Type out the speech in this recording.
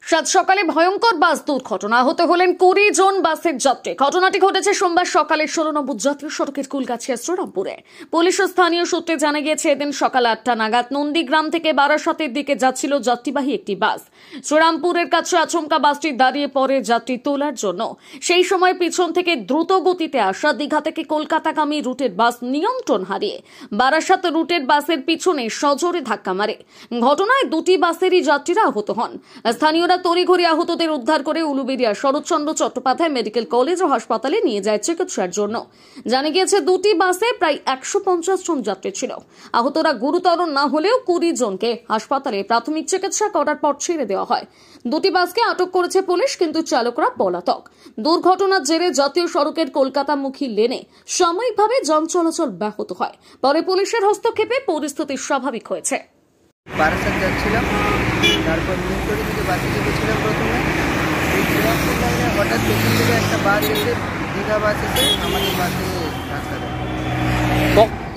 সাত সকালে ভয়ঙ্কর বাস দুর্ঘটনা, আহত হলেন 20 জন বাসের যাত্রী। ঘটনাটি ঘটেছে সোমবার সকালে 16 নম্বর জাতীয় সড়কের কুলগাছিয়া শ্রীরামপুরে। পুলিশ ও স্থানীয় সূত্রে জানা গিয়েছে, এদিন সকাল 8টা নাগাদ নন্দীগ্রাম থেকে বারাসাতের দিকে যাচ্ছিল যাত্রীবাহী একটি বাস। শ্রীরামপুরের কাছে আচমকা বাসটি দাঁড়িয়ে পড়ে যাত্রী তোলার জন্য। সেই সময় পিছন থেকে দ্রুত গতিতে আসা দীঘা থেকে কলকাতাগামী রুটের বাস নিয়ন্ত্রণ হারিয়ে বারাসাত রুটের বাসের পিছনে সজোরে ধাক্কা মারে। ঘটনায় দুটি বাসেরই যাত্রীরা আহত হন। স্থানীয়রা তড়িঘড়ি আহতদের উদ্ধার করে উলুবেড়িয়া শরৎচন্দ্র চট্টোপাধ্যায় মেডিকেল কলেজ ও হাসপাতালে নিয়ে যায় চিকিৎসার জন্য। জানা গিয়েছে, দুটি বাসে প্রায় 150 জন যাত্রী ছিল। আহতরা গুরুতর না হলেও 20 জনকে হাসপাতালে প্রাথমিক চিকিৎসা করার পর ছেড়ে দেওয়া হয়। দুটি বাসকে আটক করেছে পুলিশ, কিন্তু চালকরা পলাতক। দুর্ঘটনার জেরে জাতীয় সড়কের কলকাতামুখী লেনে সাময়িকভাবে যান চলাচল ব্যাহত হয়। পরে পুলিশের হস্তক্ষেপে পরিস্থিতি স্বাভাবিক হয়েছে। বারাসাত যাচ্ছিলাম, তারপর নিউটরি থেকে বাসে চেপেছিলাম। প্রথমে এই শ্রীরামপুর লাইনে হঠাৎ পেছন থেকে একটা বাস এসে, দীঘা বাস এসে আমাদের বাসে ধাক্কা দেয়।